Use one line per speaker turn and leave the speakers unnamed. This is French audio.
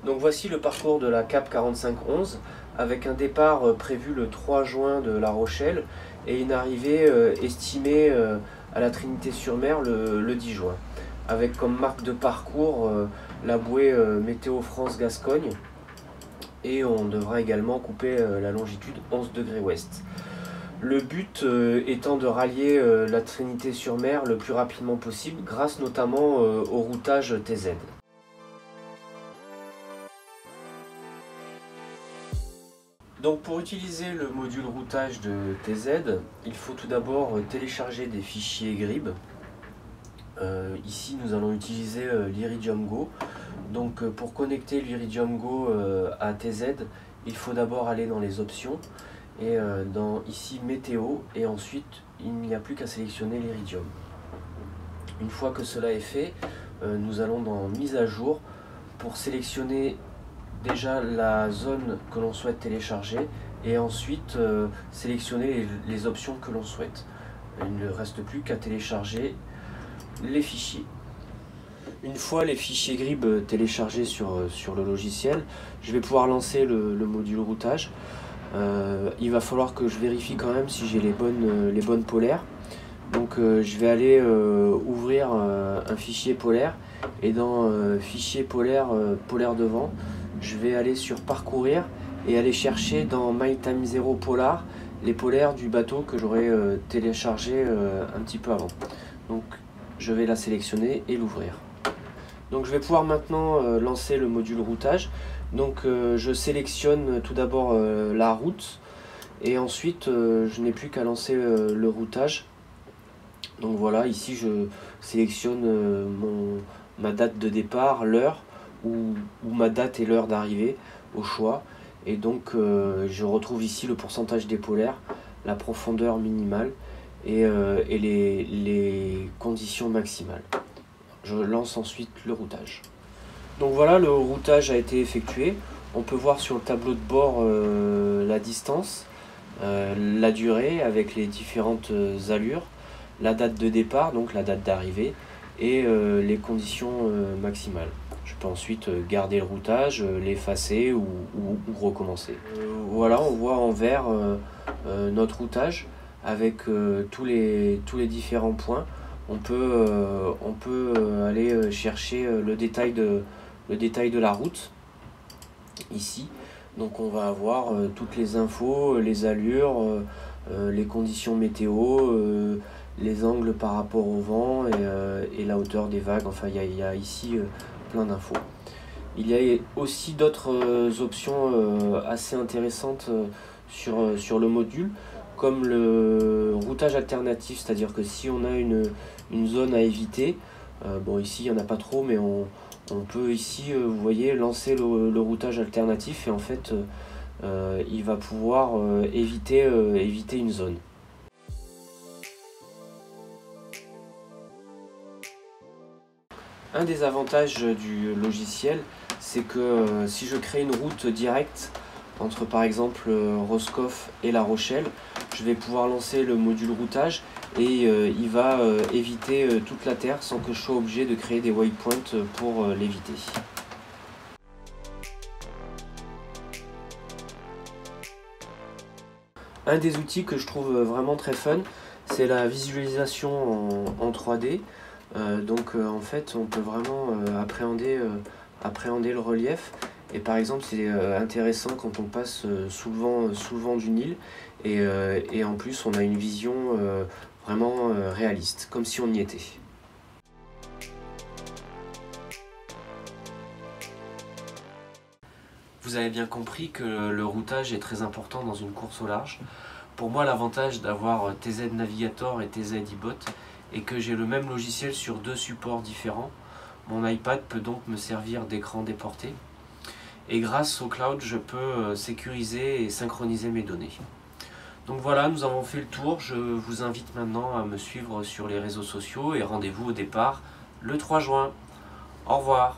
Donc voici le parcours de la CAP 4511 avec un départ prévu le 3 juin de La Rochelle et une arrivée estimée à la Trinité-sur-Mer le 10 juin. Avec comme marque de parcours la bouée Météo France Gascogne, et on devra également couper la longitude 11 degrés ouest. Le but étant de rallier la Trinité-sur-Mer le plus rapidement possible grâce notamment au routage TZ. Donc pour utiliser le module routage de TZ, il faut tout d'abord télécharger des fichiers GRIB. Ici nous allons utiliser l'Iridium Go. Donc pour connecter l'Iridium Go à TZ, il faut d'abord aller dans les options et dans ici météo, et ensuite il n'y a plus qu'à sélectionner l'Iridium. Une fois que cela est fait, nous allons dans mise à jour pour sélectionner déjà la zone que l'on souhaite télécharger et ensuite sélectionner les options que l'on souhaite. Il ne reste plus qu'à télécharger les fichiers. Une fois les fichiers GRIB téléchargés sur le logiciel, je vais pouvoir lancer le module routage. Il va falloir que je vérifie quand même si j'ai les bonnes polaires. Donc je vais aller ouvrir un fichier polaire, et dans fichier polaire de vent, je vais aller sur parcourir et aller chercher dans MyTime0 Polar les polaires du bateau que j'aurais téléchargé un petit peu avant. Donc je vais la sélectionner et l'ouvrir. Donc je vais pouvoir maintenant lancer le module routage. Donc je sélectionne tout d'abord la route, et ensuite je n'ai plus qu'à lancer le routage. Donc voilà, ici je sélectionne ma date de départ, l'heure, ou ma date et l'heure d'arrivée au choix. Et donc je retrouve ici le pourcentage des polaires, la profondeur minimale et les conditions maximales. Je lance ensuite le routage. Donc voilà, le routage a été effectué. On peut voir sur le tableau de bord la distance, la durée avec les différentes allures, la date de départ, donc la date d'arrivée, et les conditions maximales. Je peux ensuite garder le routage, l'effacer ou recommencer. Voilà, on voit en vert notre routage avec tous les différents points. On peut aller chercher le détail de la route ici. Donc on va avoir toutes les infos, les allures, les conditions météo, les angles par rapport au vent et la hauteur des vagues. Enfin il y a ici plein d'infos. Il y a aussi d'autres options assez intéressantes sur le module, comme le routage alternatif, c'est-à-dire que si on a une zone à éviter, bon ici il n'y en a pas trop, mais on peut ici, vous voyez, lancer le routage alternatif, et en fait il va pouvoir éviter une zone. Un des avantages du logiciel, c'est que si je crée une route directe entre par exemple Roscoff et La Rochelle, je vais pouvoir lancer le module routage et il va éviter toute la terre sans que je sois obligé de créer des waypoints pour l'éviter. Un des outils que je trouve vraiment très fun, c'est la visualisation en 3D. Donc en fait on peut vraiment appréhender le relief, et par exemple c'est intéressant quand on passe sous le vent d'une île, et en plus on a une vision vraiment réaliste, comme si on y était. Vous avez bien compris que le routage est très important dans une course au large. Pour moi, l'avantage d'avoir TZ Navigator et TZ eBot est que j'ai le même logiciel sur deux supports différents. Mon iPad peut donc me servir d'écran déporté. Et grâce au cloud, je peux sécuriser et synchroniser mes données. Donc voilà, nous avons fait le tour. Je vous invite maintenant à me suivre sur les réseaux sociaux et rendez-vous au départ le 3 juin. Au revoir.